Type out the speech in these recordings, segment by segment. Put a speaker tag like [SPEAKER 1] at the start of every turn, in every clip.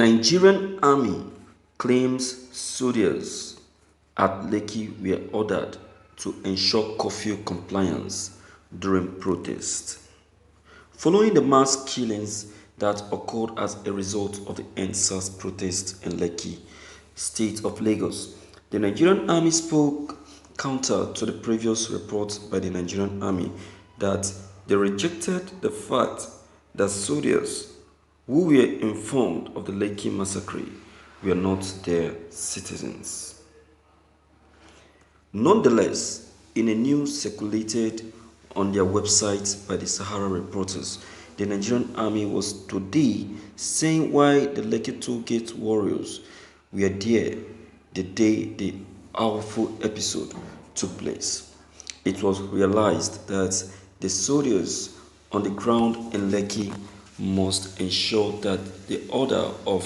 [SPEAKER 1] Nigerian army claims soldiers at Lekki were ordered to ensure curfew compliance during protests. Following the mass killings that occurred as a result of the EndSARS protests in Lekki, state of Lagos, the Nigerian army spoke counter to the previous report by the Nigerian army that they rejected the fact that soldiers who were informed of the Lekki massacre were not their citizens. Nonetheless, in a news circulated on their website by the Sahara reporters, the Nigerian army was today saying why the Lekki Tollgate warriors were there the day the awful episode took place. It was realized that the soldiers on the ground in Lekki must ensure that the order of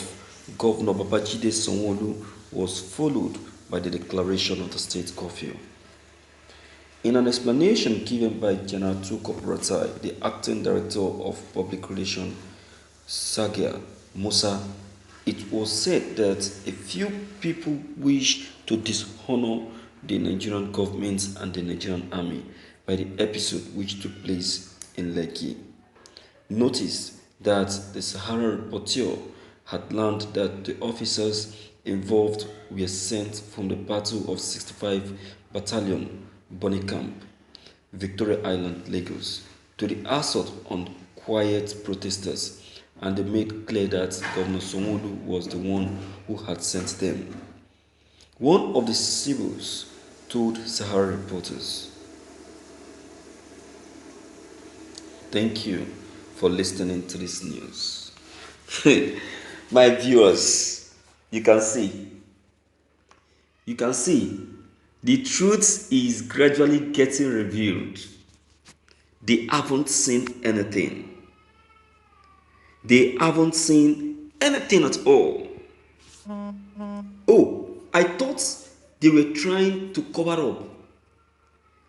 [SPEAKER 1] Governor Babajide Sanwo-Olu was followed by the declaration of the state curfew. In an explanation given by General Tuko Buratai, the acting director of public relations, Sagia Musa, it was said that a few people wish to dishonor the Nigerian government and the Nigerian army by the episode which took place in Lekki. Notice that the Sahara reporter had learned that the officers involved were sent from the Battle of 65 Battalion, Bonny Camp, Victoria Island, Lagos, to the assault on quiet protesters, and they made clear that Governor Sanwo-Olu was the one who had sent them. One of the civils told Sahara reporters, "Thank you for listening to this news." My viewers, you can see, the truth is gradually getting revealed. They haven't seen anything. They haven't seen anything at all. Oh, I thought they were trying to cover up.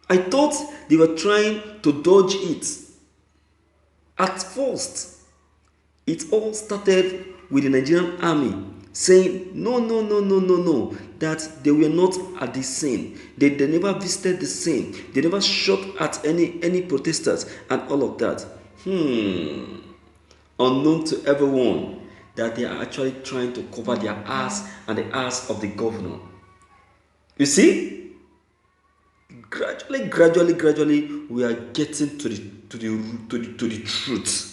[SPEAKER 1] I thought they were trying to dodge it. At first, it all started with the Nigerian army saying no, that they were not at the scene. They never visited the scene. They never shot at any protesters and all of that. Unknown to everyone that they are actually trying to cover their ass and the ass of the governor. You see? Gradually, we are getting to the truth.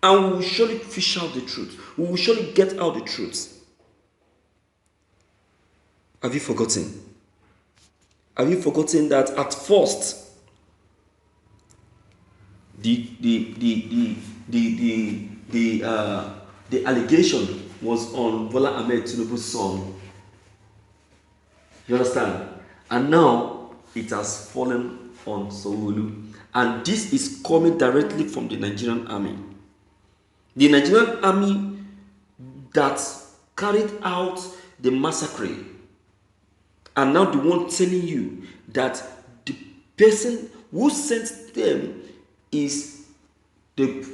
[SPEAKER 1] And we will surely fish out the truth. We will surely get out the truth. Have you forgotten? Have you forgotten that at first the allegation was on Bola Ahmed Tinubu's son? You understand? And now it has fallen on Sanwo-Olu. And this is coming directly from the Nigerian army. The Nigerian army that carried out the massacre are now the one telling you that the person who sent them is the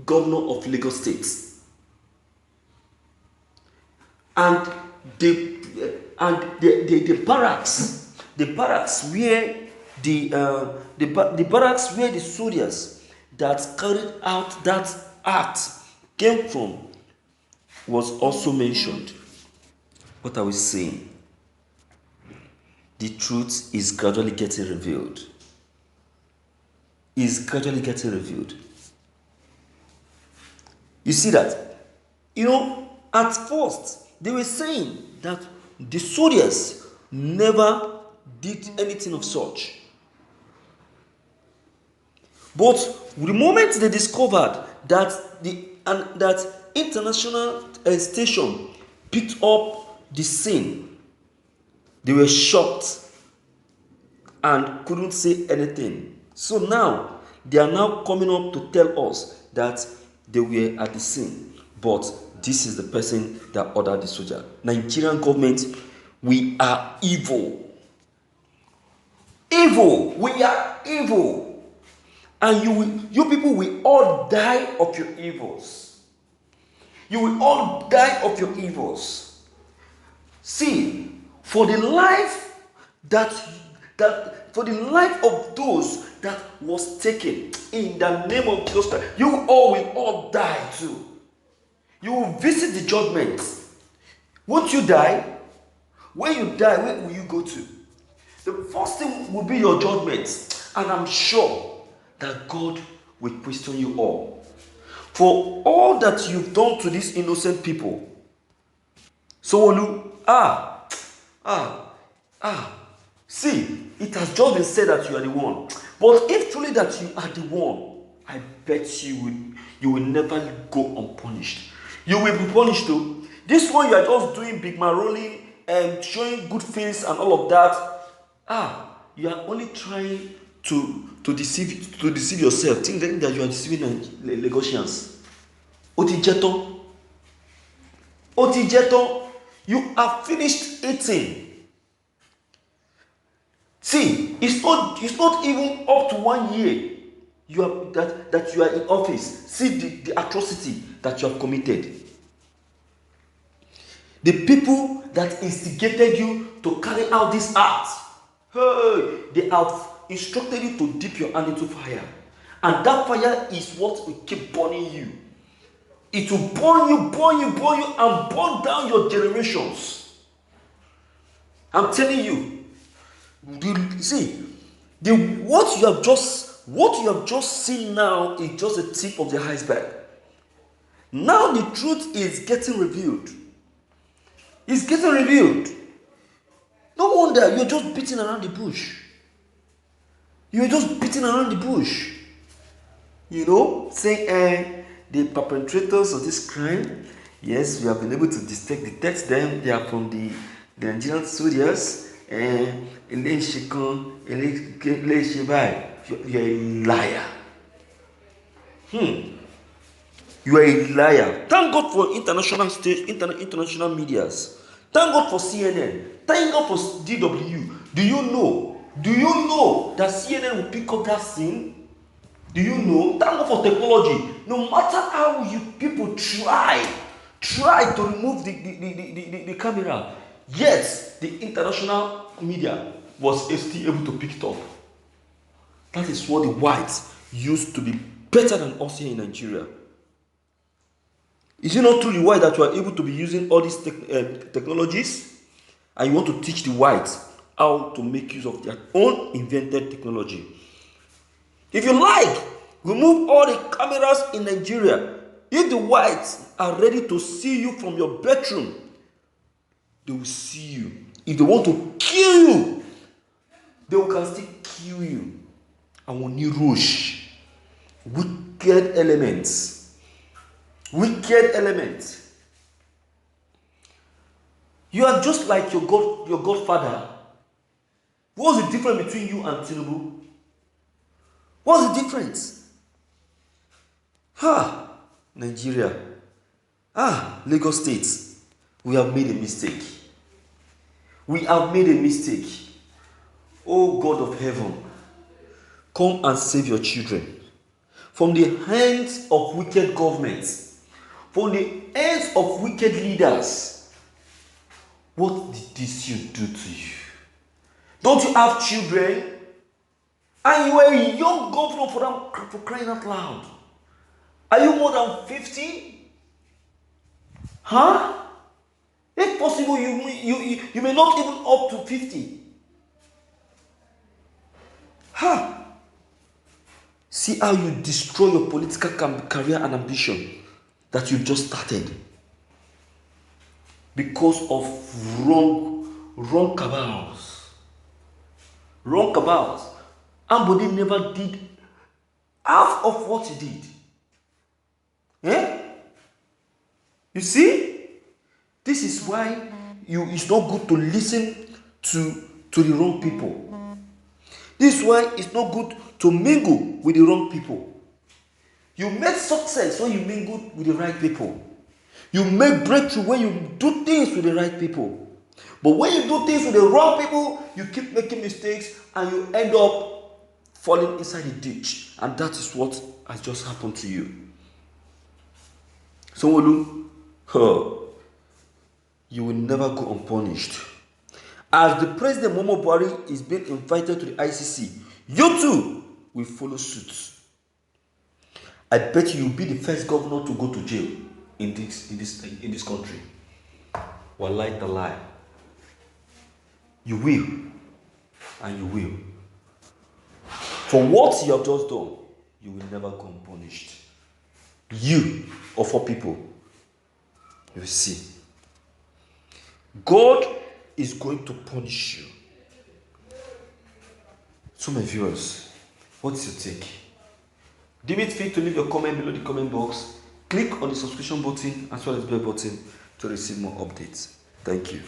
[SPEAKER 1] governor of Lagos State. And the barracks where the barracks where the soldiers that carried out that act came from was also mentioned. What are we saying? The truth is gradually getting revealed. You see that? At first, they were saying that the soldiers never did anything of such. But the moment they discovered that that international station picked up the scene, they were shocked and couldn't say anything. So now, they are now coming up to tell us that they were at the scene. But this is the person that ordered the soldier. Nigerian government, we are evil. Evil. We are evil. And you people will all die of your evils. You will all die of your evils. See, for the life that for the life of those that was taken in the name of Jesus Christ, you all will all die too. You will visit the judgment. Won't you die? When you die, where will you go to? The first thing will be your judgment. And I'm sure that God will question you all. For all that you've done to these innocent people. So, see, it has just been said that you are the one. But if truly that you are the one, I bet you will never go unpunished. You will be punished too. This one you are just doing big man rolling and showing good face and all of that. You are only trying to deceive yourself, thinking that you are deceiving Lagosians. Otijeto, you have finished eating. See, it's not even up to 1 year that you are in office. See the atrocity that you have committed. The people that instigated you to carry out this act, hey, they have instructed you to dip your hand into fire. And that fire is what will keep burning you. It will burn you, and burn down your generations. I'm telling you. What you have just seen now is just the tip of the iceberg. Now the truth is getting revealed. It's getting revealed. No wonder you're just beating around the bush. You're just beating around the bush. You know, saying the perpetrators of this crime, yes, we have been able to detect them. They are from the Nigerian soldiers. You're a liar. You are a liar. Thank God for international medias. Thank God for CNN. Thank God for DW. Do you know that CNN will pick up that scene? Do you know? Thank God for technology. No matter how you people try to remove the camera, yet the international media was still able to pick it up. That is what the whites used to be better than us here in Nigeria. Is it not truly why that you are able to be using all these technologies, and you want to teach the whites how to make use of their own invented technology? If you like, remove all the cameras in Nigeria. If the whites are ready to see you from your bedroom, they will see you. If they want to kill you, they can still kill you. And when you rush, wicked elements. You are just like your godfather. What's the difference between you and Tinubu? What's the difference? Nigeria. Lagos State. We have made a mistake. Oh God of heaven, come and save your children from the hands of wicked governments, from the hands of wicked leaders. What did this you do to you? Don't you have children? And you are a young governor for crying out loud. Are you more than 50? If possible, you may not even up to 50. See how you destroy your political career and ambition that you've just started because of wrong cabals. Ambody never did half of what he did. You see, this is why it's not good to listen to the wrong people. This is why it's not good to mingle with the wrong people. You make success when you mingle with the right people. You make breakthrough when you do things with the right people. But when you do things with the wrong people, you keep making mistakes and you end up falling inside a ditch. And that is what has just happened to you. So, huh, you will never go unpunished. As the President Muhammadu Buhari is being invited to the ICC, you too will follow suit. I bet you'll be the first governor to go to jail in this country. Wallahi talai. You will, and you will. For what you have just done, you will never go unpunished. You, of all people, you will see. God is going to punish you. So my viewers, what's your take? Deem it fit to leave your comment below the comment box. Click on the subscription button as well as bell button to receive more updates. Thank you.